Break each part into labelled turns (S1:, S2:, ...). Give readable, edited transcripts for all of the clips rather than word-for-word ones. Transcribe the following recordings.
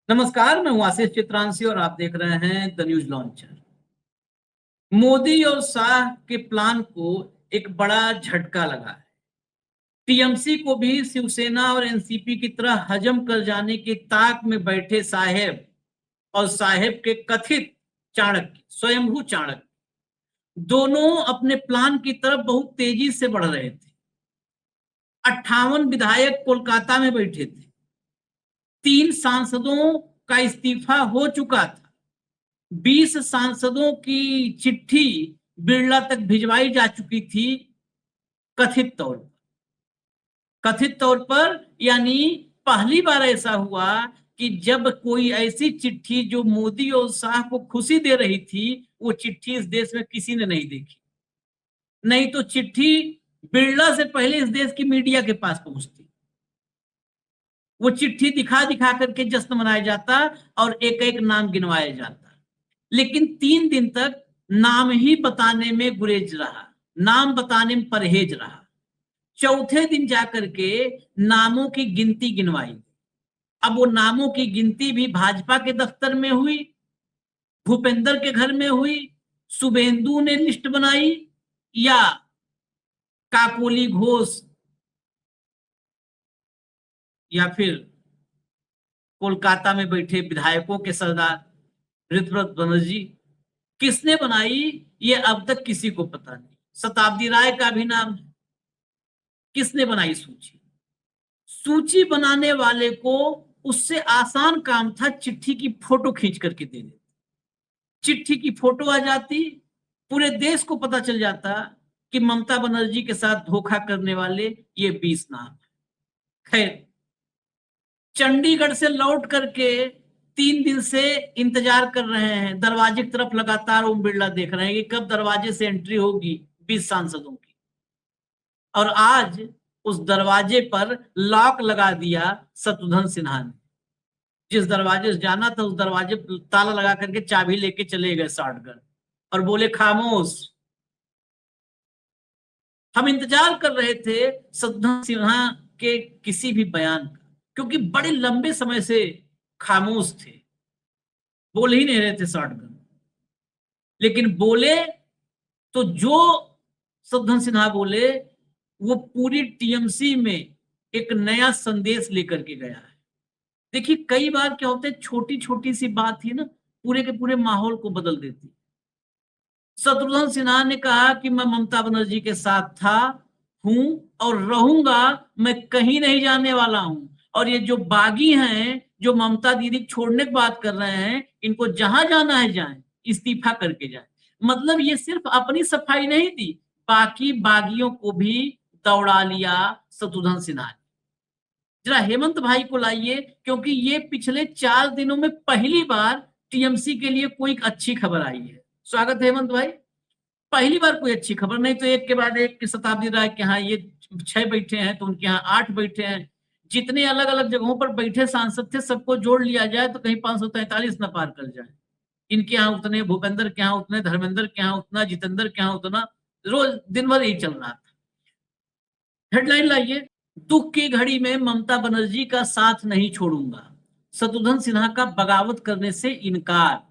S1: नमस्कार, मैं हूं आशीष चित्रांशी और आप देख रहे हैं द न्यूज लॉन्चर। मोदी और शाह के प्लान को एक बड़ा झटका लगा है। टीएमसी को भी शिवसेना और एनसीपी की तरह हजम कर जाने की ताक में बैठे साहेब और साहेब के कथित चाणक्य, स्वयंभू चाणक्य, दोनों अपने प्लान की तरफ बहुत तेजी से बढ़ रहे थे। 58 विधायक कोलकाता में बैठे थे। 3 सांसदों का इस्तीफा हो चुका था। 20 सांसदों की चिट्ठी बिरला तक भिजवाई जा चुकी थी कथित तौर पर यानी पहली बार ऐसा हुआ कि जब कोई ऐसी चिट्ठी जो मोदी और शाह को खुशी दे रही थी, वो चिट्ठी इस देश में किसी ने नहीं देखी। नहीं तो चिट्ठी बिरला से पहले इस देश की मीडिया के पास पहुंचती। वो चिट्ठी दिखा दिखा करके जश्न मनाया जाता और एक एक नाम गिनवाया जाता। लेकिन 3 दिन तक नाम ही बताने में गुरेज रहा, नाम बताने में परहेज रहा। चौथे दिन जाकर के नामों की गिनती गिनवाई। अब वो नामों की गिनती भी भाजपा के दफ्तर में हुई, भूपेंद्र के घर में हुई, शुभेंदु ने लिस्ट बनाई, या काकोली घोष या फिर कोलकाता में बैठे विधायकों के सरदार ऋतव्रत बनर्जी, किसने बनाई ये अब तक किसी को पता नहीं। शताब्दी राय का भी नाम है। किसने बनाई सूची बनाने वाले को उससे आसान काम था चिट्ठी की फोटो खींच करके दे देते। चिट्ठी की फोटो आ जाती, पूरे देश को पता चल जाता कि ममता बनर्जी के साथ धोखा करने वाले ये 20 नाम है। खैर, चंडीगढ़ से लौट करके 3 दिन से इंतजार कर रहे हैं। दरवाजे की तरफ लगातार ओम बिरला देख रहे हैं कि कब दरवाजे से एंट्री होगी 20 सांसदों की। और आज उस दरवाजे पर लॉक लगा दिया शत्रुघ्न सिन्हा ने। जिस दरवाजे से जाना था उस दरवाजे पर ताला लगा करके चाबी लेके चले गए शॉटगन और बोले खामोश। हम इंतजार कर रहे थे शत्रुघ्न सिन्हा के किसी भी बयान का, क्योंकि बड़े लंबे समय से खामोश थे, बोल ही नहीं रहे थे शॉटगन। लेकिन बोले तो जो शत्रुघ्न सिन्हा बोले वो पूरी टीएमसी में एक नया संदेश लेकर के गया है। देखिए, कई बार क्या होता है, छोटी छोटी सी बात ही ना पूरे के पूरे माहौल को बदल देती। शत्रुघ्न सिन्हा ने कहा कि मैं ममता बनर्जी के साथ था, हूं और रहूंगा, मैं कहीं नहीं जाने वाला हूं। और ये जो बागी हैं, जो ममता दीदी छोड़ने की बात कर रहे हैं, इनको जहां जाना है जाएं, इस्तीफा करके जाएं। मतलब ये सिर्फ अपनी सफाई नहीं दी, बाकी बागियों को भी दौड़ा लिया शत्रुघ्न सिन्हा ने। जरा हेमंत भाई को लाइए, क्योंकि ये पिछले 4 दिनों में पहली बार टीएमसी के लिए कोई अच्छी खबर आई है। स्वागत है हेमंत भाई। पहली बार कोई अच्छी खबर, नहीं तो एक के बाद एक की शताब्दी राय के यहाँ ये 6 बैठे हैं तो उनके यहाँ 8 बैठे हैं। जितने अलग अलग जगहों पर बैठे सांसद थे सबको जोड़ लिया जाए तो कहीं 543 न पार कर जाए। इनके यहाँ उतने, भूपेंद्र के यहाँ उतने, धर्मेंद्र के यहाँ उतना, जितेंद्र के यहाँ उतना, रोज दिन भर यही चल रहा था। हेडलाइन लाइए, दुख की घड़ी में ममता बनर्जी का साथ नहीं छोड़ूंगा, शत्रुघ्न सिन्हा का बगावत करने से इनकार।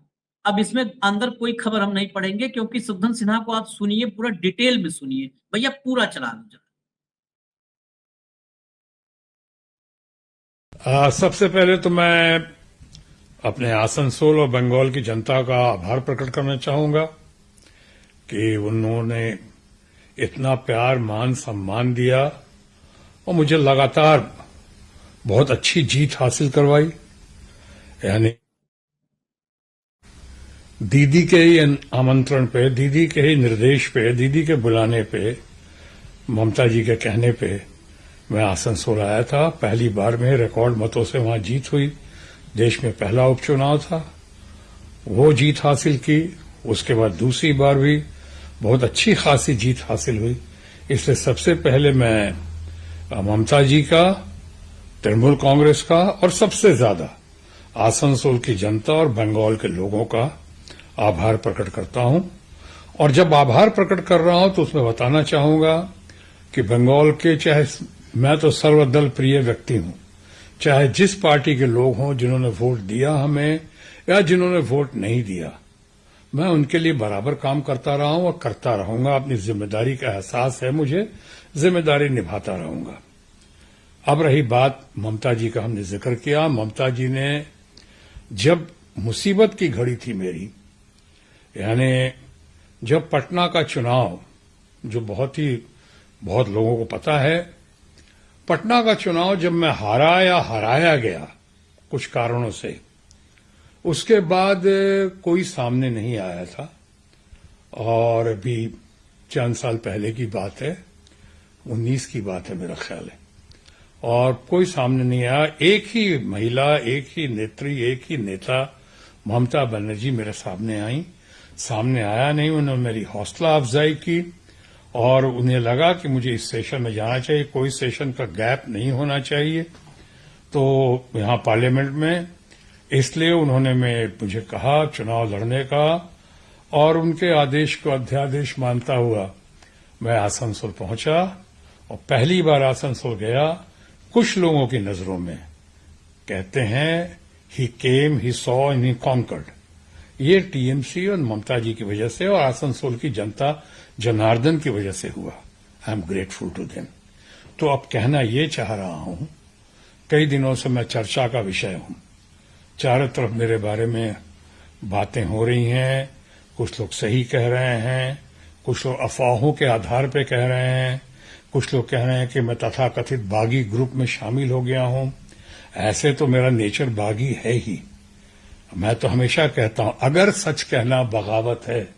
S1: अब इसमें अंदर कोई खबर हम नहीं पढ़ेंगे, क्योंकि शत्रुघ्न सिन्हा को आप सुनिए, पूरा डिटेल में सुनिए। भैया पूरा चला दो जरा।
S2: सबसे पहले तो मैं अपने आसनसोल और बंगाल की जनता का आभार प्रकट करना चाहूंगा कि उन्होंने इतना प्यार, मान, सम्मान दिया और मुझे लगातार बहुत अच्छी जीत हासिल करवाई। यानी दीदी के ही आमंत्रण पे, दीदी के ही निर्देश पे, दीदी के बुलाने पे, ममता जी के कहने पे मैं आसनसोल आया था। पहली बार में रिकॉर्ड मतों से वहां जीत हुई। देश में पहला उपचुनाव था, वो जीत हासिल की। उसके बाद दूसरी बार भी बहुत अच्छी खासी जीत हासिल हुई। इसलिए सबसे पहले मैं ममता जी का, तृणमूल कांग्रेस का और सबसे ज्यादा आसनसोल की जनता और बंगाल के लोगों का आभार प्रकट करता हूं। और जब आभार प्रकट कर रहा हूं तो उसमें बताना चाहूंगा कि बंगाल के, चाहे मैं तो सर्वदल प्रिय व्यक्ति हूं, चाहे जिस पार्टी के लोग हों जिन्होंने वोट दिया हमें या जिन्होंने वोट नहीं दिया, मैं उनके लिए बराबर काम करता रहा हूं और करता रहूंगा। अपनी जिम्मेदारी का एहसास है मुझे, जिम्मेदारी निभाता रहूंगा। अब रही बात ममता जी का, हमने जिक्र किया। ममता जी ने जब मुसीबत की घड़ी थी मेरी, यानी जब पटना का चुनाव, जो बहुत लोगों को पता है, पटना का चुनाव जब मैं हारा या हराया गया कुछ कारणों से, उसके बाद कोई सामने नहीं आया था। और अभी चंद साल पहले की बात है, 19 की बात है मेरा ख्याल है, और कोई सामने नहीं आया। एक ही महिला, एक ही नेत्री, एक ही नेता ममता बनर्जी मेरे सामने आई। सामने आया नहीं, उन्होंने मेरी हौसला अफजाई की और उन्हें लगा कि मुझे इस सेशन में जाना चाहिए, कोई सेशन का गैप नहीं होना चाहिए तो यहां पार्लियामेंट में। इसलिए उन्होंने मुझे कहा चुनाव लड़ने का, और उनके आदेश को अध्यादेश मानता हुआ मैं आसनसोल पहुंचा और पहली बार आसनसोल गया। कुछ लोगों की नजरों में कहते हैं he came, he saw and he conquered. ये टीएमसी और ममता जी की वजह से और आसनसोल की जनता जनार्दन की वजह से हुआ। I am grateful to them. तो अब कहना ये चाह रहा हूं, कई दिनों से मैं चर्चा का विषय हूं, चारों तरफ मेरे बारे में बातें हो रही हैं। कुछ लोग सही कह रहे हैं, कुछ लोग अफवाहों के आधार पर कह रहे हैं, कुछ लोग कह रहे हैं कि मैं तथाकथित बागी ग्रुप में शामिल हो गया हूं। ऐसे तो मेरा नेचर बागी है ही। मैं तो हमेशा कहता हूं, अगर सच कहना बगावत है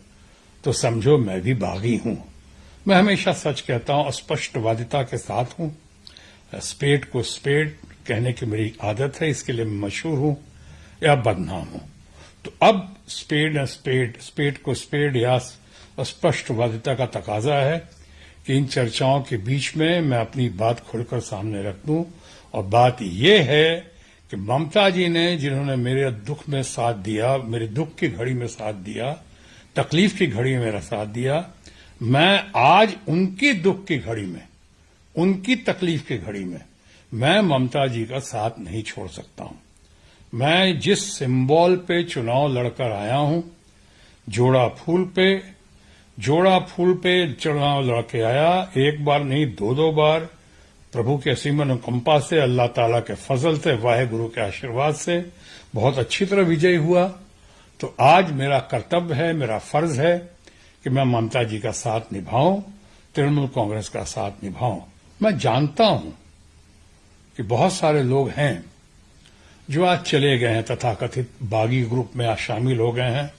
S2: तो समझो मैं भी बागी हूं। मैं हमेशा सच कहता हूं, स्पष्टवादिता के साथ हूं। स्पेड को स्पेड कहने की मेरी आदत है, इसके लिए मैं मशहूर हूं या बदनाम हूं। तो अब स्पेड को स्पेड या स्पष्टवादिता का तकाजा है कि इन चर्चाओं के बीच में मैं अपनी बात खुलकर सामने रख दूं। और बात यह है कि ममता जी ने, जिन्होंने मेरे दुख में साथ दिया, मेरे दुख की घड़ी में साथ दिया, तकलीफ की घड़ी में मेरा साथ दिया, मैं आज उनकी दुख की घड़ी में, उनकी तकलीफ की घड़ी में मैं ममता जी का साथ नहीं छोड़ सकता हूं। मैं जिस सिंबल पे चुनाव लड़कर आया हूं, जोड़ा फूल पे चुनाव लड़के आया, एक बार नहीं 2 बार, प्रभु के असीम अनुकंपा से, अल्लाह ताला के फजल से, वाहेगुरु के आशीर्वाद से बहुत अच्छी तरह विजयी हुआ। तो आज मेरा कर्तव्य है, मेरा फर्ज है कि मैं ममता जी का साथ निभाऊं, तृणमूल कांग्रेस का साथ निभाऊं। मैं जानता हूं कि बहुत सारे लोग हैं जो आज चले गए हैं, तथाकथित बागी ग्रुप में आज शामिल हो गए हैं।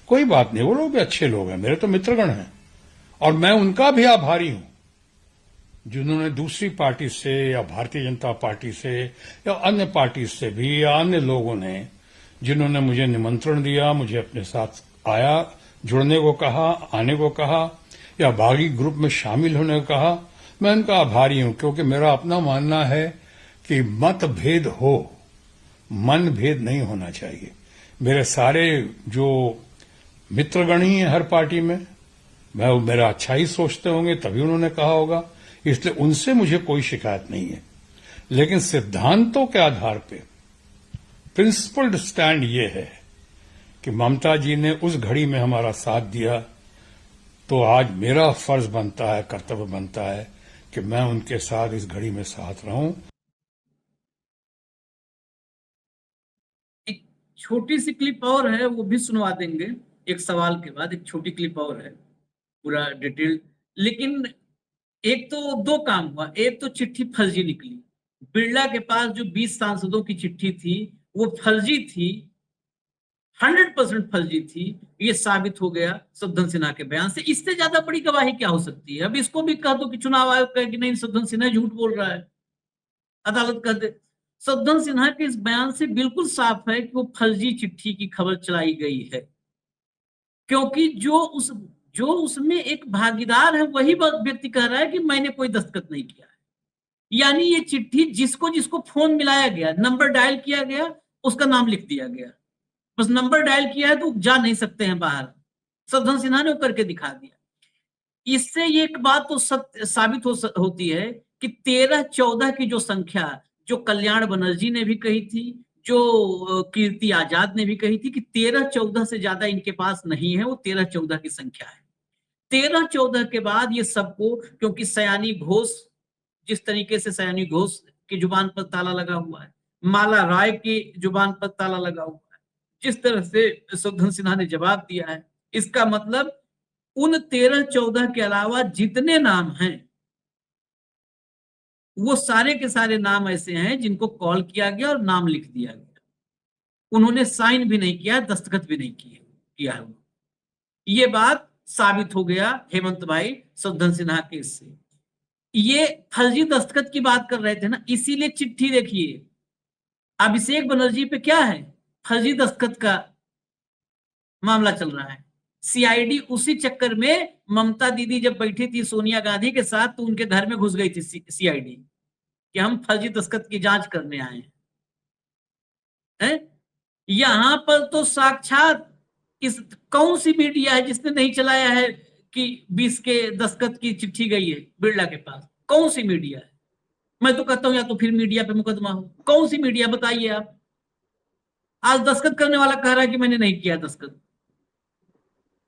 S2: कोई बात नहीं, वो लोग भी अच्छे लोग हैं, मेरे तो मित्रगण हैं, और मैं उनका भी आभारी हूं जिन्होंने दूसरी पार्टी से या भारतीय जनता पार्टी से या अन्य पार्टी से भी या अन्य लोगों ने जिन्होंने मुझे निमंत्रण दिया, मुझे अपने साथ जुड़ने को कहा, आने को कहा या बागी ग्रुप में शामिल होने को कहा। मैं उनका आभारी हूं, क्योंकि मेरा अपना मानना है कि मतभेद हो, मन भेद नहीं होना चाहिए। मेरे सारे जो मित्रगण ही हैं हर पार्टी में, मैं मेरा अच्छा ही सोचते होंगे तभी उन्होंने कहा होगा, इसलिए उनसे मुझे कोई शिकायत नहीं है। लेकिन सिद्धांतों के आधार पे प्रिंसिपल्ड स्टैंड ये है कि ममता जी ने उस घड़ी में हमारा साथ दिया, तो आज मेरा फर्ज बनता है, कर्तव्य बनता है कि मैं उनके साथ इस घड़ी में साथ रहूं।
S1: एक छोटी सी क्लिप और है, वो भी सुनवा देंगे एक सवाल के बाद। एक छोटी क्लिप और है, पूरा डिटेल। लेकिन एक तो 2 काम हुआ। एक तो चिट्ठी फर्जी निकली, बिरला के पास जो 20 सांसदों की चिट्ठी थी वो फर्जी थी, 100% फर्जी थी। ये साबित हो गया शत्रुघ्न सिन्हा के बयान से। इससे ज्यादा बड़ी गवाही क्या हो सकती है? अब इसको भी कह दो कि चुनाव आयोग कहे कि नहीं, शत्रुघ्न सिन्हा झूठ बोल रहा है, अदालत कह दे। शत्रुघ्न सिन्हा के इस बयान से बिल्कुल साफ है कि वो फर्जी चिट्ठी की खबर चलाई गई है, क्योंकि जो उसमें एक भागीदार है वही व्यक्ति कह रहा है कि मैंने कोई दस्तखत नहीं किया है। यानी ये चिट्ठी जिसको जिसको फोन मिलाया गया, नंबर डायल किया गया, उसका नाम लिख दिया गया। बस नंबर डायल किया है तो जा नहीं सकते हैं बाहर। शत्रुघ्न सिन्हा ने करके दिखा दिया। इससे ये एक बात तो साबित होती है कि 13-14 की जो संख्या जो कल्याण बनर्जी ने भी कही थी, जो कीर्ति आजाद ने भी कही थी कि 13-14 से ज्यादा इनके पास नहीं है, वो 13-14 की संख्या है। 13-14 के बाद ये सबको, क्योंकि सयानी घोष, जिस तरीके से सयानी घोष की जुबान पर ताला लगा हुआ है, माला राय की जुबान पर ताला लगा हुआ है, जिस तरह से शत्रुघ्न सिन्हा ने जवाब दिया है, इसका मतलब उन 13-14 के अलावा जितने नाम हैं वो सारे के सारे नाम ऐसे हैं जिनको कॉल किया गया और नाम लिख दिया गया, उन्होंने साइन भी नहीं किया, दस्तखत भी नहीं किया है। ये बात साबित हो गया हेमंत भाई शत्रुघ्न सिन्हा केस से। ये फर्जी दस्तखत की बात कर रहे थे ना, इसीलिए चिट्ठी देखिए अभिषेक बनर्जी पे क्या है, फर्जी दस्तखत का मामला चल रहा है। सीआईडी उसी चक्कर में, ममता दीदी जब बैठी थी सोनिया गांधी के साथ तो उनके घर में घुस गई थी सीआईडी कि हम फर्जी दस्तखत की जांच करने आए हैं। यहां पर तो साक्षात इस कौन सी मीडिया है जिसने नहीं चलाया है कि 20 के दस्तखत की चिट्ठी गई है बिरला के पास? कौन सी मीडिया है? मैं तो कहता हूं या तो फिर मीडिया पे मुकदमा हो। कौन सी मीडिया बताइए आप? आज दस्तखत करने वाला कह रहा है कि मैंने नहीं किया दस्तखत।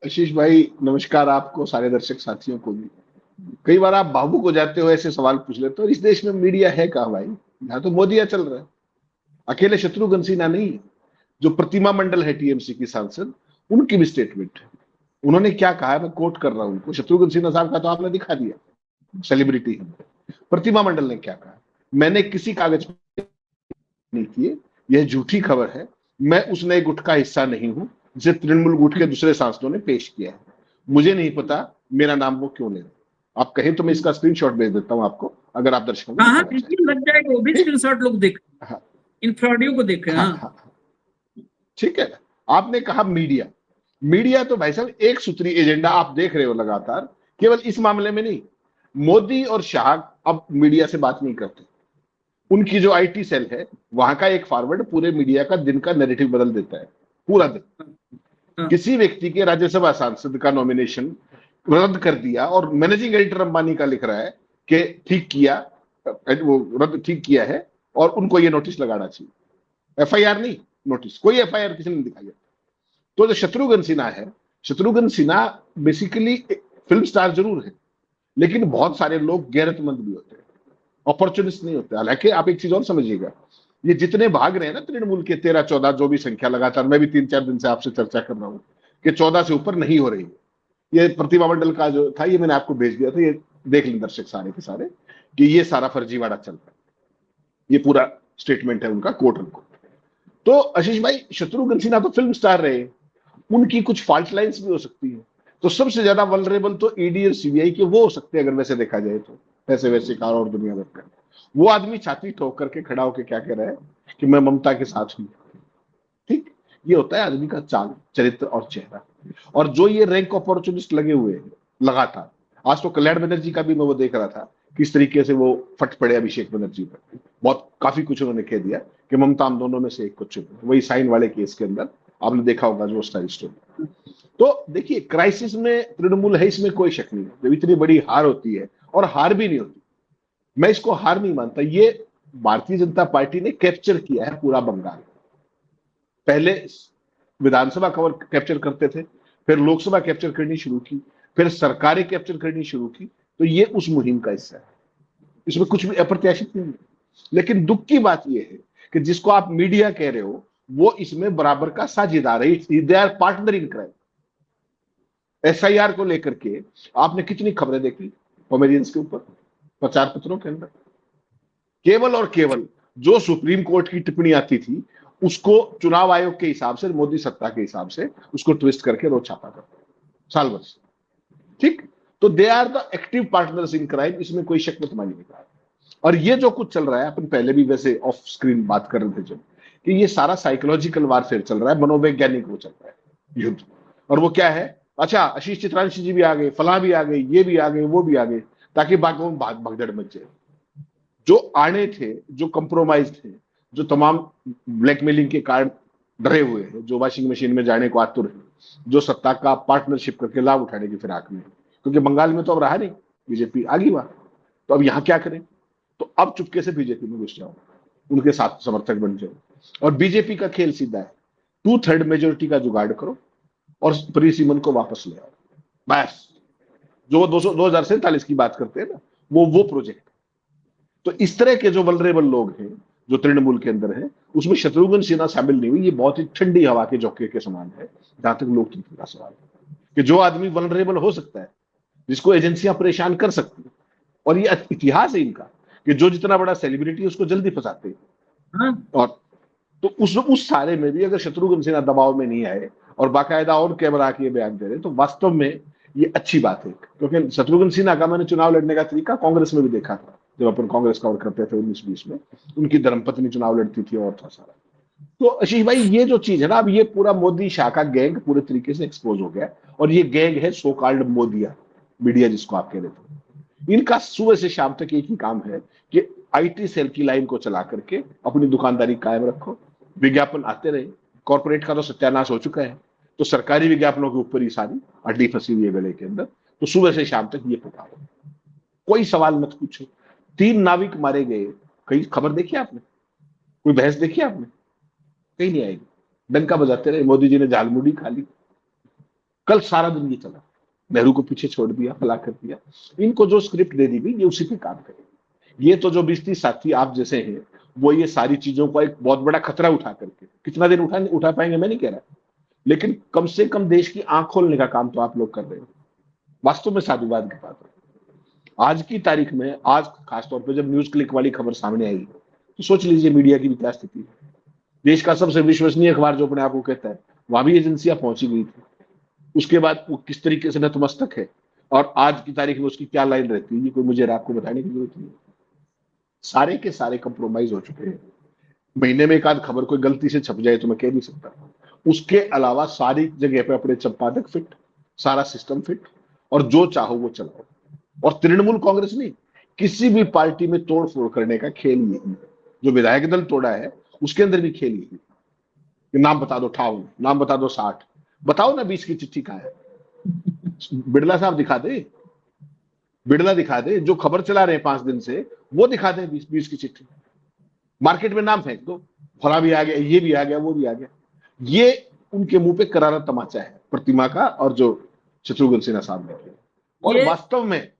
S3: आशीष भाई नमस्कार, आपको, सारे दर्शक साथियों को भी। कई बार आप भावुक हो जाते हो, ऐसे सवाल पूछ लेते हो, इस देश में मीडिया है कहाँ भाई? यहाँ तो मोदिया चल रहा है। अकेले शत्रुघ्न सिन्हा नहीं, जो प्रतिमा मंडल है टीएमसी की सांसद, उनकी भी स्टेटमेंट है। उन्होंने क्या कहा है, मैं कोट कर रहा हूं उनको। शत्रुघ्न सिन्हा साहब का तो आपने दिखा दिया, सेलिब्रिटी है। प्रतिमा मंडल ने क्या कहा, मैंने किसी कागज नहीं किए, यह झूठी खबर है, मैं उस नए गुट का हिस्सा नहीं हूं जिसे तृणमूल गुट के दूसरे सांसदों ने पेश किया है। मुझे नहीं पता मेरा नाम वो क्यों ले रहे। आप कहें तो मैं इसका स्क्रीनशॉट भेज देता हूं आपको, अगर आप दर्शकों को
S1: लग जाएगा, वो भी स्क्रीनशॉट लोग देख, इन फ्रॉडियों को देख रहे हैं।
S3: ठीक है। आपने कहा मीडिया तो भाई साहब एक सूत्री एजेंडा आप देख रहे हो लगातार, केवल इस मामले में नहीं। मोदी और शाह अब मीडिया से बात नहीं करते। उनकी जो आईटी सेल है, वहां का एक फॉरवर्ड पूरे मीडिया का दिन का नैरेटिव बदल देता है, पूरा दिन। किसी व्यक्ति के राज्यसभा सांसद का नॉमिनेशन रद्द कर दिया और मैनेजिंग एडिटर अंबानी का लिख रहा है कि ठीक किया, वो रद्द ठीक किया है और उनको ये नोटिस लगाना चाहिए। एफआईआर नहीं, नोटिस। कोई एफआईआर किसी ने दिखाई। तो जो शत्रुघ्न सिन्हा है, Shatrughan Sinha basically film star जरूर है, लेकिन बहुत सारे लोग गैरतमंद भी होते हैं, अपॉर्चुनिस्ट नहीं होते। हालांकि आप एक चीज और समझिएगा, ये जितने भाग रहे हैं ना तृणमूल के 13-14, जो भी संख्या लगातार, मैं भी 3-4 दिन से आपसे चर्चा कर रहा हूं कि 14 से ऊपर नहीं हो रही है। ये प्रतिमा मंडल का जो था, ये मैंने आपको भेज दिया था, ये देख लें दर्शक सारे के सारे कि ये सारा फर्जीवाड़ा चल रहा है। ये पूरा स्टेटमेंट है उनका, कोट अनकोट। तो आशीष भाई, शत्रुघ्न सिन्हा तो फिल्म स्टार रहे, उनकी कुछ फॉल्ट लाइंस भी हो सकती है। तो सबसे ज्यादा वल्नरेबल तो ईडी और सीबीआई के वो हो सकते हैं, अगर वैसे देखा जाए तो, पैसे वैसे कार और दुनिया भर का। वो आदमी छाती ठोक करके खड़ा होकर क्या कह रहा है कि मैं ममता के साथ हूं। ठीक, ये होता है आदमी का चाल, चरित्र और चेहरा। और जो ये रैंक अपॉर्चुनिस्ट लगे हुए हैं लगातार, आज तो कल्याण बनर्जी का भी मैं वो देख रहा था, किस तरीके से वो फट पड़े अभिषेक बनर्जी पर। बहुत काफी कुछ उन्होंने कह दिया कि ममता हम दोनों में से एक को चुने। वही साइन वाले केस के अंदर आपने देखा होगा जो स्टाइल स्टोरी। तो देखिए, क्राइसिस में तृणमूल है, इसमें कोई शक नहीं है। जब इतनी बड़ी हार होती है, और हार भी नहीं होती, मैं इसको हार नहीं मानता, ये भारतीय जनता पार्टी ने कैप्चर किया है पूरा बंगाल। पहले विधानसभा कवर कैप्चर करते थे, फिर लोकसभा कैप्चर करनी शुरू की, फिर सरकारें कैप्चर करनी शुरू की। तो ये उस मुहिम का हिस्सा है, इसमें कुछ भी अप्रत्याशित नहीं है। लेकिन दुख की बात यह है कि जिसको आप मीडिया कह रहे हो, वो इसमें बराबर का साझेदार है। They are partner in crime. SIR को लेकर के आपने कितनी खबरें देखी कॉमेडियंस के ऊपर, प्रचार पत्रों के अंदर? केवल और केवल जो सुप्रीम कोर्ट की टिप्पणी आती थी, उसको चुनाव आयोग के हिसाब से, मोदी सत्ता के हिसाब से उसको ट्विस्ट करके रोज छापा करते साल भर से। ठीक, तो they are the active partners in crime, इसमें कोई शक मत मानिएगा। और ये जो कुछ चल रहा है, अपन पहले भी वैसे ऑफ स्क्रीन बात कर रहे थे जब, कि ये सारा साइकोलॉजिकल वारफेयर चल रहा है, मनोवैज्ञानिक वो चल रहा है युद्ध। और वो क्या है, अच्छा आशीष चित्रांशी जी भी आ गए, फलां भी आ गए, ये भी आ गए, वो भी आ गए, ताकि बाकी में भगदड़ मच जाए। जो आने थे, जो कंप्रोमाइज थे, जो तमाम ब्लैकमेलिंग के कारण डरे हुए हैं, जो वॉशिंग मशीन में जाने को आतुर है, जो सत्ता का पार्टनरशिप करके लाभ उठाने की फिराक में, क्योंकि बंगाल में तो अब रहा नहीं, बीजेपी आ गई वहां, तो अब यहां क्या करें? तो अब चुपके से बीजेपी में घुस जाओ। उनके साथ समर्थक बन जाओ। और बीजेपी का खेल सीधा है, 2/3 मेजोरिटी का जुगाड़ करो और प्रीसिमन को वापस ले आओ, बस। जो 2047 की बात करते हैं ना, वो प्रोजेक्ट। तो इस तरह के जो वल्नरेबल लोग हैं जो तृणमूल के अंदर है, उसमें शत्रुघ्न सिन्हा शामिल नहीं हुई। ये बहुत ही ठंडी हवा के झोंके के समान है जहां तक लोकतंत्र का सवाल है, कि जो आदमी वल्नरेबल हो सकता है, जिसको एजेंसियां परेशान कर सकती है, और ये इतिहास है इनका कि जो जितना बड़ा सेलिब्रिटी है उसको जल्दी फंसाते हैं।
S1: हाँ,
S3: और तो उस सारे में भी अगर शत्रुघ्न सिन्हा दबाव में नहीं आए और बाकायदा और कैमरा के बयान दे रहे, तो वास्तव में ये अच्छी बात है। क्योंकि शत्रुघ्न सिन्हा का मैंने चुनाव लड़ने का तरीका कांग्रेस में भी देखा था, जब अपन कांग्रेस कवर करते थे 19-20 में, उनकी धर्मपत्नी चुनाव लड़ती थी और था सारा। तो आशीष भाई, ये जो चीज है ना, अब ये पूरा मोदी शाह का गैंग पूरे तरीके से एक्सपोज हो गया, और ये गैंग है सो कॉल्ड मोदिया मीडिया, जिसको आप कह रहे थे। इनका सुबह से शाम तक एक ही काम है कि आईटी सेल की लाइन को चला करके अपनी दुकानदारी कायम रखो, विज्ञापन आते रहे। कॉर्पोरेट का तो सत्यानाश हो चुका है, तो सरकारी विज्ञापनों के ऊपर ही सारी अड्डी फंसी हुई है गले के अंदर। तो सुबह से शाम तक ये पुकारो, कोई सवाल मत पूछो। 3 नाविक मारे गए, कहीं खबर देखी आपने? कोई बहस देखी आपने? कहीं नहीं आएगी। डंका बजाते रहे, मोदी जी ने झालमुड़ी खा ली। कल सारा दिन ये चला, नेहरू को पीछे छोड़ दिया, फला कर दिया। इनको जो स्क्रिप्ट दे दी गई, ये उसी पे काम करेंगे। ये तो जो 20-30 साथी आप जैसे हैं, वो ये सारी चीजों को एक बहुत बड़ा खतरा उठा करके, कितना दिन उठा पाएंगे मैं नहीं कह रहा, लेकिन कम से कम देश की आंख खोलने का काम तो आप लोग कर रहे हो। वास्तव में साधुवाद की बात है। आज की तारीख में, आज खासतौर पर जब न्यूज क्लिक वाली खबर सामने आई, तो सोच लीजिए मीडिया की क्या स्थिति है। देश का सबसे विश्वसनीय अखबार जो अपने आप को कहता है, वहां भी एजेंसियां पहुंची गई थी। उसके बाद वो किस तरीके से नतमस्तक है, और आज की तारीख में उसकी क्या लाइन रहती है, ये कोई मुझे आपको बताने की जरूरत नहीं। सारे के सारे कंप्रोमाइज हो चुके हैं। महीने में एक आध खबर कोई गलती से छप जाए तो मैं कह नहीं सकता, उसके अलावा सारी जगह पे अपने संपादक फिट, सारा सिस्टम फिट, और जो चाहो वो चलाओ। और तृणमूल कांग्रेस नहीं, किसी भी पार्टी में तोड़ फोड़ करने का खेल यही है। जो विधायक दल तोड़ा है, उसके अंदर भी खेल यही है। नाम बता दो 58, नाम बता दो 60, बताओ ना 20 की चिट्ठी कहाँ है? बिड़ला साहब दिखा दे, बिड़ला दिखा दे, जो खबर चला रहे हैं 5 दिन से, वो दिखा दे 20 की चिट्ठी। मार्केट में नाम फेंक दो, फला भी आ गया, ये भी आ गया, वो भी आ गया। ये उनके मुंह पे करारा तमाचा है प्रतिमा का, और जो शत्रुघ्न सिन्हा साहब ने किया। और वास्तव में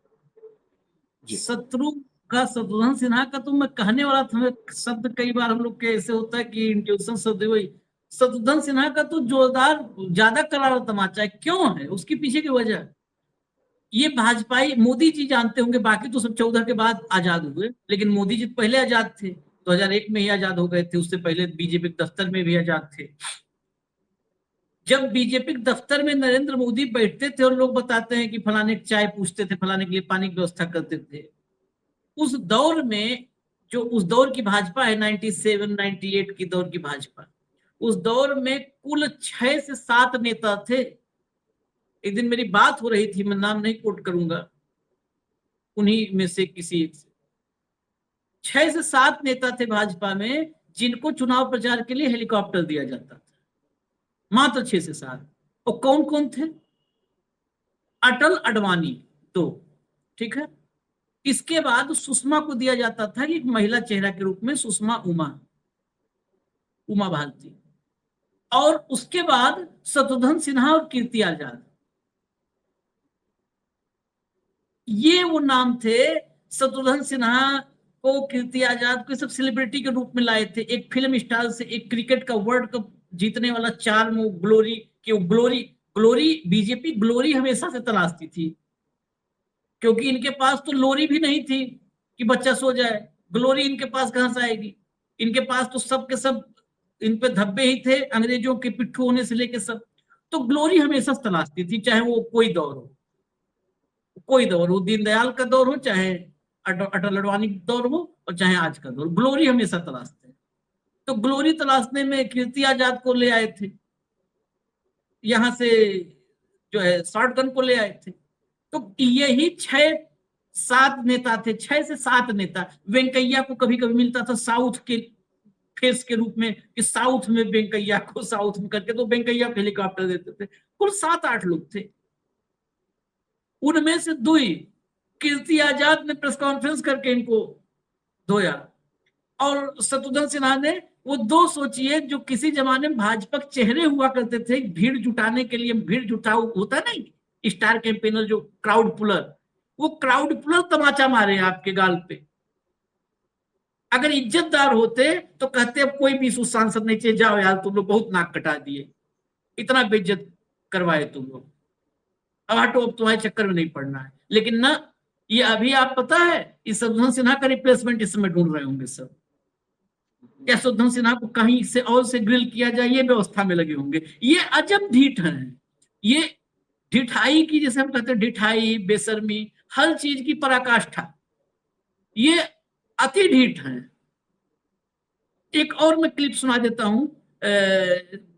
S1: शत्रुघ्न सिन्हा का तो मैं कहने वाला था, शब्द कई बार हम लोग के ऐसे होता है कि इंट्यूशन शब्द वही। शत्रुघ्न सिन्हा का तो जोरदार ज्यादा करारा तमाचा है। क्यों है? उसके पीछे की वजह, ये भाजपाई, मोदी जी जानते होंगे, बाकी तो सब 14 के बाद आजाद हुए, लेकिन मोदी जी पहले आजाद थे, 2001 में ही आजाद हो गए थे। उससे पहले बीजेपी दफ्तर में भी आजाद थे। जब बीजेपी दफ्तर में नरेंद्र मोदी बैठते थे और लोग बताते हैं कि फलाने की चाय पूछते थे, फलाने के लिए पानी की व्यवस्था करते थे, उस दौर में, जो उस दौर की भाजपा है, 97-98 की दौर की भाजपा, उस दौर में कुल 6 से 7 नेता थे। एक दिन मेरी बात हो रही थी, मैं नाम नहीं कोट करूंगा, उन्हीं में से किसी एक से 6 से 7 नेता थे भाजपा में, जिनको चुनाव प्रचार के लिए हेलीकॉप्टर दिया जाता था। मात्र 6 से 7। और कौन कौन थे? अटल अडवाणी 2, ठीक है। इसके बाद सुषमा को दिया जाता था एक महिला चेहरा के रूप में, सुषमा उमा भारती। और उसके बाद शत्रुघ्न सिन्हा और कीर्ति आजाद, ये वो नाम थे। शत्रुघ्न सिन्हा को, कीर्ति आजाद को सब सेलिब्रिटी के रूप में लाए थे। एक फिल्म स्टार से एक क्रिकेट का वर्ल्ड कप जीतने वाला चार्म, ग्लोरी की ग्लोरी बीजेपी ग्लोरी हमेशा से तलाशती थी, क्योंकि इनके पास तो लोरी भी नहीं थी कि बच्चा सो जाए। ग्लोरी इनके पास कहां से आएगी? इनके पास तो सब के सब इन पे धब्बे ही थे, अंग्रेजों के पिट्ठू होने से लेके सब। तो ग्लोरी हमेशा तलाशती थी, चाहे वो कोई दौर हो, दीनदयाल का दौर हो, चाहे अटल अडवाणी का दौर हो, और चाहे आज का दौर, ग्लोरी हमेशा तलाशते हैं। तो ग्लोरी तलाशने में कीर्ति आजाद को ले आए थे, यहां से जो है शॉटगन को ले आए थे। तो यही 6-7 नेता थे, 6 से 7 नेता। वेंकैया को कभी कभी मिलता था साउथ के फेस के रूप में, कि साउथ में वेंकैया को, साउथ में करके, तो वेंकैया को हेलीकॉप्टर देते थे। कुल 7-8 लोग थे। उनमें से 2 ही कीर्ति आजाद ने प्रेस कॉन्फ्रेंस करके इनको धोया, और शत्रुघ्न सिन्हा ने वो दो सोचिए, जो किसी जमाने में भाजपा के चेहरे हुआ करते थे भीड़ जुटाने के लिए, भीड़ जुटाऊ होता नहीं, स्टार कैंपेनर जो क्राउड पुलर, वो क्राउड पुलर तमाचा मारे आपके गाल पे। अगर इज्जतदार होते तो कहते अब कोई भी सांसद नहीं चाहिए, जाओ यार तुम लोग बहुत नाक कटा दिए, इतना बेइज्जत करवाए तुम लोग, अब हटो, अब तुम्हारे चक्कर में नहीं पड़ना है। लेकिन ना, ये अभी आप पता है इस शत्रुघ्न सिन्हा का रिप्लेसमेंट इस समय ढूंढ रहे होंगे सब, या शत्रुघ्न सिन्हा को कहीं से और से ग्रिल किया जाए, ये व्यवस्था में लगे होंगे। ये अजब ढीठ है, ये ढिठाई की, जैसे हम कहते हैं ढिठाई, बेशर्मी, हर चीज की पराकाष्ठा, ये अति ढीठ है। एक और मैं क्लिप सुना देता हूं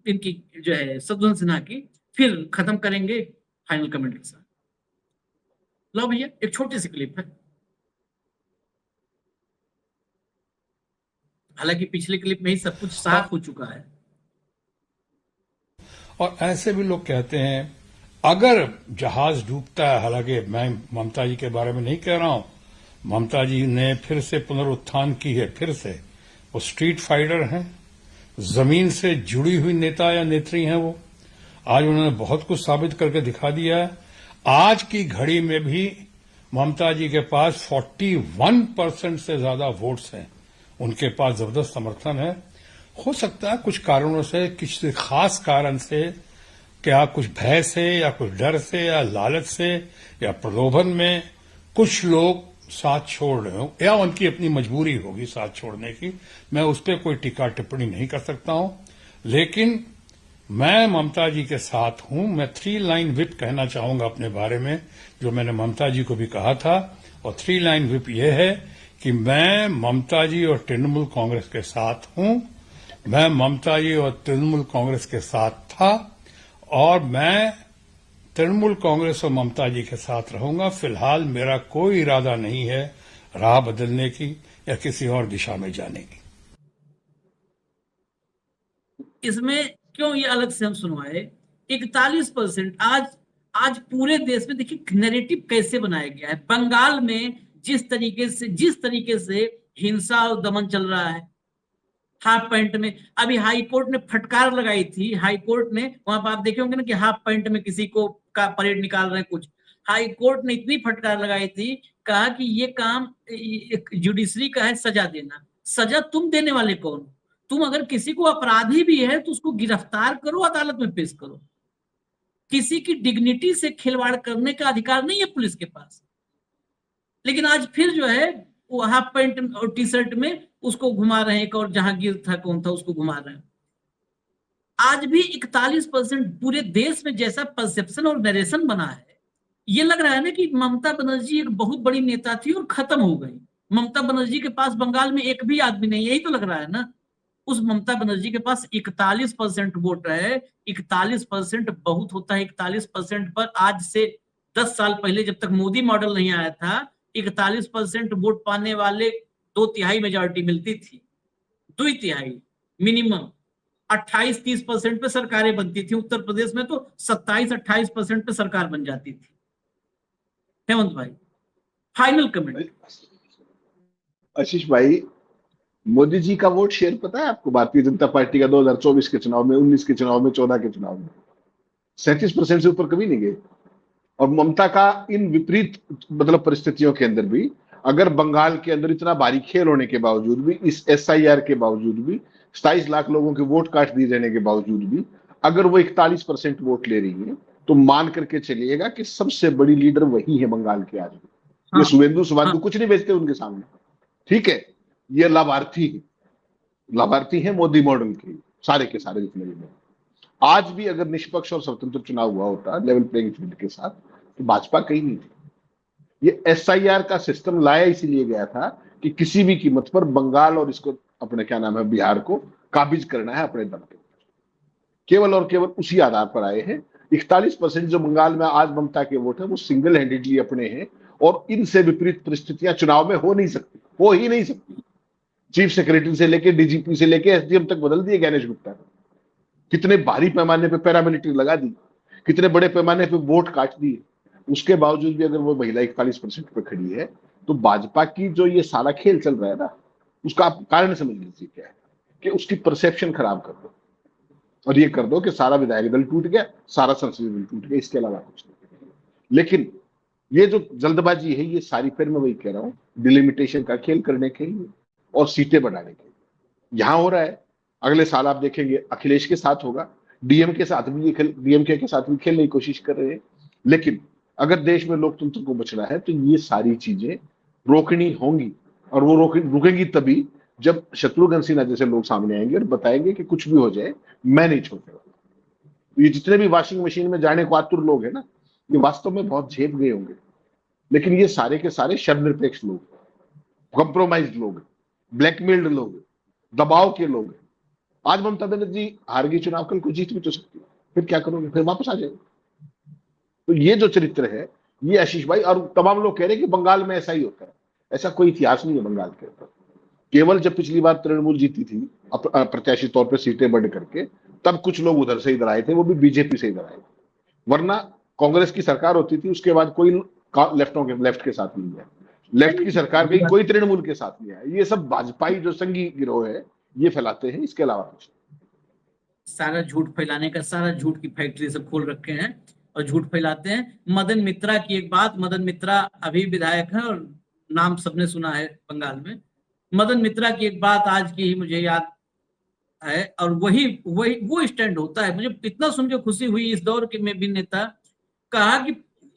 S1: इनकी जो है शत्रुघ्न सिन्हा की, फिर खत्म करेंगे फाइनल कमेंट के साथ। लो भैया, एक छोटी सी क्लिप है, हालांकि पिछले क्लिप में ही सब कुछ साफ हो चुका है।
S2: और ऐसे भी लोग कहते हैं अगर जहाज डूबता है, हालांकि मैं ममता जी के बारे में नहीं कह रहा हूं, ममता जी ने फिर से पुनरुत्थान की है, फिर से वो स्ट्रीट फाइटर हैं, जमीन से जुड़ी हुई नेता या नेत्री हैं वो। आज उन्होंने बहुत कुछ साबित करके दिखा दिया है। आज की घड़ी में भी ममता जी के पास 41% से ज्यादा वोट्स हैं, उनके पास जबरदस्त समर्थन है। हो सकता है कुछ कारणों से, किसी खास कारण से, क्या कुछ भय से या कुछ डर से या लालच से या प्रलोभन में कुछ लोग साथ छोड़ रहे हो, या उनकी अपनी मजबूरी होगी साथ छोड़ने की। मैं उस पर कोई टीका टिप्पणी नहीं कर सकता हूं, लेकिन मैं ममता जी के साथ हूं। मैं 3 लाइन व्हिप कहना चाहूंगा अपने बारे में, जो मैंने ममता जी को भी कहा था, और 3 लाइन व्हिप यह है कि मैं ममता जी और तृणमूल कांग्रेस के साथ हूं, मैं ममता जी और तृणमूल कांग्रेस के साथ था, और मैं तृणमूल कांग्रेस और ममता जी के साथ रहूंगा। फिलहाल मेरा कोई इरादा नहीं है राह बदलने की या किसी और दिशा में जाने की।
S1: इसमें क्यों ये अलग से हम सुनवाए? 41% आज पूरे देश में देखिए नैरेटिव कैसे बनाया गया है। बंगाल में जिस तरीके से हिंसा और दमन चल रहा है, हाफ पैंट में, अभी हाई कोर्ट ने फटकार लगाई थी, हाई कोर्ट ने, वहां पर आप देखे होंगे ना कि हाफ पैंट में किसी को का परेड निकाल रहे हैं कुछ, हाई कोर्ट ने इतनी फटकार लगाई थी, कहा कि ये काम जुडिशरी का है सजा देना। सजा तुम देने वाले कौन? तुम अगर किसी को अपराधी भी है तो उसको गिरफ्तार करो, अदालत में पेश करो। किसी की डिग्निटी से खिलवाड़ करने का अधिकार नहीं है पुलिस के पास। लेकिन आज फिर जो है वो हाफ पैंट और टी शर्ट में उसको घुमा रहे हैं, एक और जहांगीर था, कौन था, उसको घुमा रहे हैं। आज भी 41% पूरे देश में जैसा परसेप्शन और नरेशन बना है, ये लग रहा है ना कि ममता बनर्जी एक बहुत बड़ी नेता थी और खत्म हो गई। ममता बनर्जी के पास बंगाल में एक भी आदमी नहीं, यही तो लग रहा है ना। उस ममता बनर्जी के पास 41% वोट है। 41% बहुत होता है। 41% पर आज से 10 साल पहले जब तक मोदी मॉडल नहीं आया था, 41% वोट पाने वाले 2/3 मेजॉरिटी मिलती थी, 2/3 मिनिमम। 28-30% पे सरकारें बनती थी। उत्तर प्रदेश में तो 27-28% पे सरकार बन जाती थी। हेमंत भाई, फाइनल कमेंट।
S3: आशीष भाई, मोदी जी का वोट शेयर पता है आपको भारतीय जनता पार्टी का 2024 के चुनाव में, 19 के चुनाव में, 14 के चुनाव में 37% से ऊपर कभी नहीं गए। और ममता का इन विपरीत मतलब परिस्थितियों के अंदर भी, अगर बंगाल के अंदर इतना भारी खेल होने के बावजूद भी, इस SIR के बावजूद भी, 27 लाख लोगों के वोट काट दिए जाने के बावजूद भी, अगर वो 41% वोट ले रही है, तो मान करके चलिएगा कि सबसे बड़ी लीडर वही है बंगाल के आज भी।
S1: हाँ,
S3: ये शुभेंदु सुवेंदु कुछ नहीं बेचते उनके सामने, ठीक है। ये लाभार्थी है मोदी मॉडल के सारे के सारे जितने भी। आज भी अगर निष्पक्ष और स्वतंत्र चुनाव हुआ होता लेवल प्लेइंग फील्ड के साथ, तो भाजपा कहीं नहीं थी। ये SIR का सिस्टम लाया इसीलिए गया था कि किसी भी कीमत पर बंगाल और इसको अपने क्या नाम है बिहार को काबिज करना है अपने दम पे। केवल और केवल उसी आधार पर आए हैं। 41% जो बंगाल में आज ममता के वोट है, वो सिंगल हैंडेडली अपने हैं। और इनसे विपरीत परिस्थितियां चुनाव में हो ही नहीं सकती। चीफ सेक्रेटरी से लेके DGP से लेके SDM तक बदल दिए ज्ञानेश गुप्ता ने। कितने भारी पैमाने पे पैरामिलिट्री लगा दी, कितने बड़े पैमाने पे वोट काट दिए। उसके बावजूद भी अगर वो महिला 41% पे खड़ी है, तो भाजपा की जो ये सारा खेल चल रहा है ना, उसका आप कारण समझ लीजिए क्या है, कि उसकी परसेप्शन खराब कर दो और ये कर दो कि सारा विधायक दल टूट गया, सारा संसदीय दल टूट गया, इसके अलावा कुछ नहीं। लेकिन ये जो जल्दबाजी है, ये सारी, फिर मैं वही कह रहा हूं, डिलिमिटेशन का खेल करने के लिए और सीटें बढ़ाने के लिए यहां हो रहा है। अगले साल आप देखेंगे अखिलेश के साथ होगा, डीएमके के साथ भी डीएमके के साथ भी खेलने की कोशिश कर रहे हैं। लेकिन अगर देश में लोकतंत्र को बचना है तो ये सारी चीजें रोकनी होंगी, और वो रुकेंगी तभी जब शत्रुघ्न सिन्हा जैसे लोग सामने आएंगे और बताएंगे कि कुछ भी हो जाए मैं नहीं छोड़ने वाला। ये जितने भी वॉशिंग मशीन में जाने को आतुर लोग हैं ना, ये वास्तव में बहुत झेप गए होंगे, लेकिन ये सारे के सारे शर्मनिरपेक्ष लोग, कॉम्प्रोमाइज्ड लोग, ब्लैकमेल्ड लोग, दबाव के लोग। आज ममता बनर्जी हार गई चुनाव, कल को जीत भी तो सकती है, फिर क्या करोगे, फिर वापस आ जाएगा। तो ये जो चरित्र है, ये आशीष भाई, और तमाम लोग कह रहे हैं कि बंगाल में ऐसा ही होता है। ऐसा कोई इतिहास नहीं है बंगाल के अंदर। केवल जब पिछली बार तृणमूल जीती थी प्रत्याशी तौर पर सीटें बढ़ करके, तब कुछ लोग उधर से इधर आए थे, वो भी बीजेपी से इधर आए थे। वरना कांग्रेस की सरकार होती थी, उसके बाद कोई लेफ्ट के साथ नहीं है, लेफ्ट की सरकार गई, कोई तृणमूल के साथ नहीं आया। ये सब भाजपाई जो संघी गिरोह है ये फैलाते हैं, इसके अलावा कुछ।
S1: सारा झूठ फैलाने का, सारा झूठ की फैक्ट्री सब खोल रखे हैं और झूठ फैलाते हैं। मदन मित्रा की एक बात, मदन मित्रा अभी विधायक है और नाम सबने सुना है बंगाल में। मदन मित्रा की एक बात आज की ही मुझे याद है, और वही वही वो स्टैंड होता है। मुझे इतना सुन के खुशी हुई इस दौर के में भी नेता कहा कि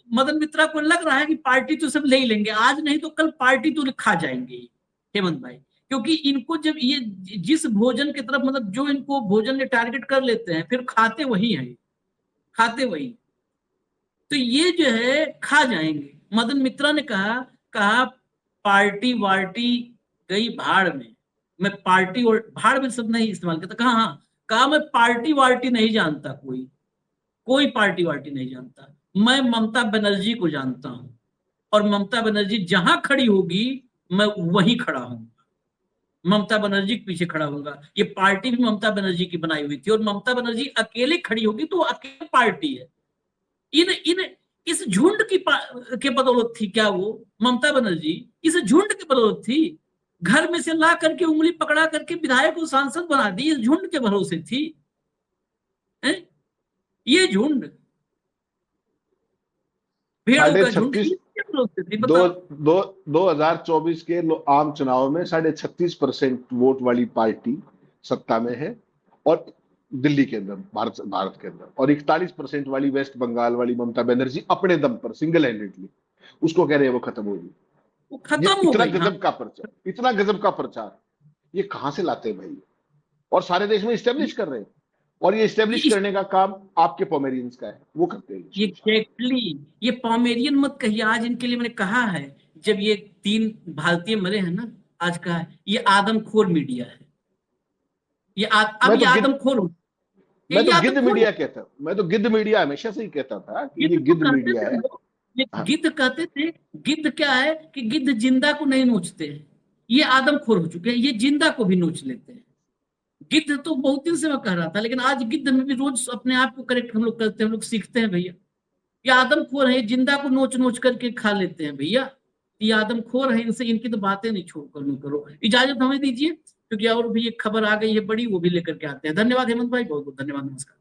S1: मदन मित्रा को लग रहा है कि पार्टी तो सब ले ही लेंगे, आज नहीं तो कल पार्टी तो खा जाएंगे हेमंत भाई, क्योंकि इनको जब ये जिस भोजन की तरफ, मतलब जो इनको भोजन ने टारगेट कर लेते हैं, फिर खाते वही है, खाते वही। तो ये जो है खा जाएंगे। मदन मित्रा ने कहा पार्टी वार्टी गई भाड़ में। मैं पार्टी और भाड़ में शब्द नहीं इस्तेमाल करता, कहा मैं पार्टी वार्टी नहीं जानता, कोई पार्टी वार्टी नहीं जानता। मैं ममता बनर्जी को जानता हूं, और ममता बनर्जी जहां खड़ी होगी मैं वहीं खड़ा हूं, ममता बनर्जी के पीछे खड़ा होगा। ये पार्टी भी ममता बनर्जी की बनाई हुई थी, और ममता बनर्जी अकेले खड़ी होगी तो अकेले पार्टी है। इस झुंड के बदौलत थी क्या वो ममता बनर्जी? इस झुंड के बदौलत थी। घर में से ला करके उंगली पकड़ा करके विधायक को सांसद बना दी, इस झुंड के भरोसे थी। ये झुंड भेड़ों का झुंड
S3: 2024 के आम चुनाव में 36.5% वोट वाली पार्टी सत्ता में है, और दिल्ली के अंदर, भारत के अंदर, और 41% वाली वेस्ट बंगाल वाली ममता बनर्जी अपने दम पर सिंगल हैंडेडली उसको कह रहे हैं वो खत्म होगी। इतना गजब का प्रचार, इतना गजब का प्रचार ये कहां से लाते हैं भाई? और सारे देश में इस्टेब्लिश कर रहे हैं, और ये इस्टेब्लिश करने का काम आपके पॉमेरियंस का है, वो करते हैं।
S1: एग्जैक्टली, ये पॉमेरियन मत कहिए। आज इनके लिए मैंने कहा है, जब ये 3 भारतीय मरे हैं ना, आज कहा है ये आदमखोर मीडिया है, ये अब ये आदमखोर।
S3: मैं तो गिद्ध मीडिया कहता हूं, मैं तो गिद्ध मीडिया हमेशा से ही कहता था कि ये गिद्ध मीडिया है।
S1: गिद्ध कहते थे, गिद्ध क्या है कि गिद्ध जिंदा को नहीं नोचते हैं, ये आदमखोर हो चुके हैं, ये जिंदा को भी नोच लेते हैं। गिद्ध तो बहुत दिन से मैं कह रहा था, लेकिन आज गिद्ध में भी रोज अपने आप को करेक्ट हम लोग करते हैं, हम लोग सीखते हैं भैया। ये आदमखोर है, जिंदा को नोच नोच करके खा लेते हैं भैया, ये आदमखोर है। इनसे इनकी तो बातें नहीं छोड़कर नहीं करो। इजाजत हमें दीजिए, क्योंकि और भी एक खबर आ गई है बड़ी, वो भी लेकर के आते हैं। धन्यवाद हेमंत भाई, बहुत बहुत धन्यवाद, नमस्कार।